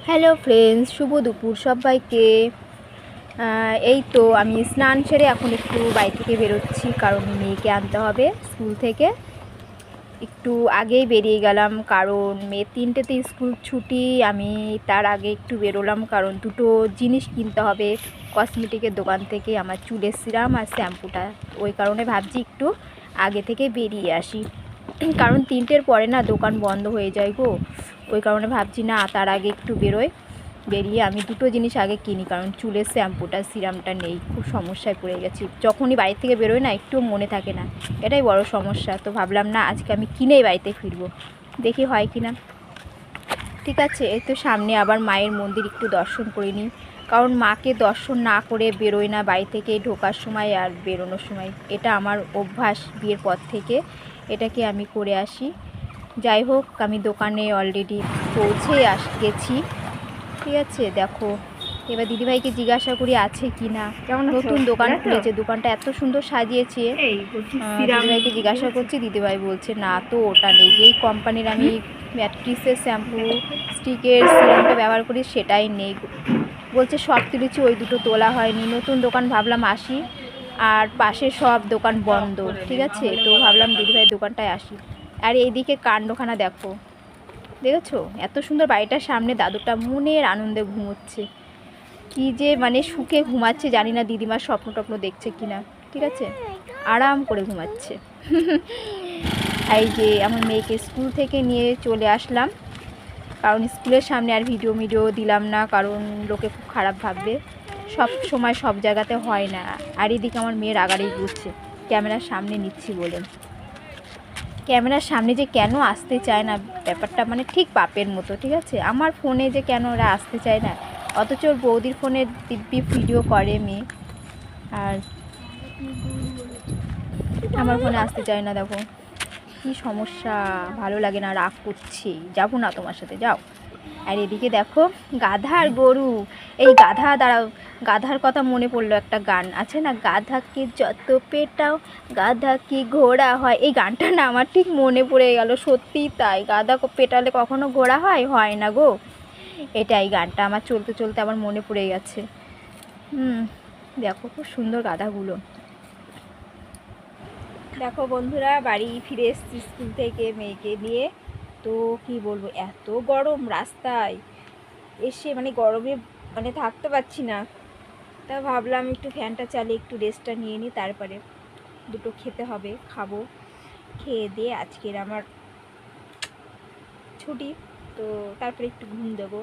Hello friends, শুভ দুপুর সবাইকে। এই তো আমি স্নান সেরে এখন একটু বাড়ি থেকে বেরোচ্ছি, কারণ মেয়েকে আনতে হবে স্কুল থেকে। একটু আগেই বেরিয়ে গেলাম, কারণ মেয়ে 3টেতে স্কুল ছুটি। আমি তার আগে একটু বেরোলাম, কারণ দুটো জিনিস কিনতে হবে কসমেটিকের দোকান থেকে, আমার চুলের সিরাম আর শ্যাম্পুটা। ওই কারণে ভাবছি একটু আগে থেকে বেরিয়ে আসি, কারণ 3টের পরে না দোকান বন্ধ হয়ে যায় গো। ওই কারণে ভাবছি না, তার আগে একটু বেরিয়ে আমি দুটো জিনিস আগে কিনি, কারণ চুলের শ্যাম্পুটা সিরামটা নেই, খুব সমস্যায় পড়ে গেছি। যখনই বাড়ি থেকে বেরোই না, একটু মনে থাকে না, এটাই বড় সমস্যা। তো ভাবলাম না, আজকে আমি কিনেই বাড়িতে ফিরবো, দেখি হয় কি না। ঠিক আছে, এই তো সামনে আবার মায়ের মন্দির, একটু দর্শন করে নিই, কারণ মাকে দর্শন না করে বেরোই না বাড়ি থেকে, ঢোকার সময় আর বেরোনোর সময়। এটা আমার অভ্যাস বিয়ের পর থেকে, এটাকে আমি করে আসি। যাই হোক, আমি দোকানে অলরেডি পৌঁছে গেছি। ঠিক আছে, দেখো এবার দিদিভাইকে জিজ্ঞাসা করি আছে কি না। নতুন দোকান খুলেছে, দোকানটা এত সুন্দর সাজিয়েছে। দিদিভাইকে জিজ্ঞাসা করছি, দিদিভাই বলছে না তো, ওটা নেই। যেই কোম্পানির আমি ম্যাট্রিক্সের শ্যাম্পু স্টিকের সিরামটা ব্যবহার করি, সেটাই নেই। বলছে সব তুলেছি, ওই দুটো তোলা হয়নি। নতুন দোকান ভাবলাম আসি, আর পাশে সব দোকান বন্ধ। ঠিক আছে, তো ভাবলাম দিদিভাই দোকানটায় আসি। আর এইদিকে কাণ্ডখানা দেখেছো, এত সুন্দর বাড়িটার সামনে দাদুটা মনের আনন্দে ঘুমোচ্ছে। কি যে মানে সুখে ঘুমাচ্ছে জানি না, দিদিমার স্বপ্ন টপ্ন দেখছে কিনা। ঠিক আছে, আরাম করে ঘুমাচ্ছে। এই যে আমার মেয়েকে স্কুল থেকে নিয়ে চলে আসলাম, কারণ স্কুলের সামনে আর ভিডিও দিলাম না, কারণ লোকে খুব খারাপ ভাববে। সব সময় সব জায়গাতে হয় না। আর এদিকে আমার মেয়ের আগাড়েই ঘুরছে ক্যামেরার সামনে নিচ্ছি বলে। ক্যামেরার সামনে যে কেন আসতে চায় না, ব্যাপারটা মানে ঠিক বাপের মতো। ঠিক আছে, আমার ফোনে যে কেন ওরা আসতে চায় না, অথচ ওর বৌদির ফোনে দিব্যি ভিডিও করে মেয়ে, আর আমার ফোনে আসতে চায় না। দেখো কি সমস্যা, ভালো লাগে না, রাগ করছি, যাবো না তোমার সাথে, যাও। আর এদিকে দেখো গাধা আর গরু, এই দাঁড়াও, গাধার কথা মনে পড়লো, একটা গান আছে না, গাধাকে যত পেটাও গাধা কি ঘোড়া হয়। এই গানটা না আমার ঠিক মনে পড়ে গেল, সত্যিই তাই। গাধা পেটালে কখনো ঘোড়া হয় না গো। এটাই গানটা আমার চলতে চলতে আমার মনে পড়ে গেছে। দেখো খুব সুন্দর গাধাগুলো। দেখো বন্ধুরা, বাড়ি ফিরে এসেছি স্কুল থেকে মেয়েকে নিয়ে। তো কি বলবো, এত গরম রাস্তায় এসে, মানে গরমে মানে থাকতে পারছি না। তা ভাবলাম একটু ফ্যানটা চালিয়ে একটু রেস্টটা নিয়ে নিই, তারপরে দুটো খেতে হবে, খাবো। খেয়ে দিয়ে আজকের আমার ছুটি, তো তারপরে একটু ঘুম দেবো।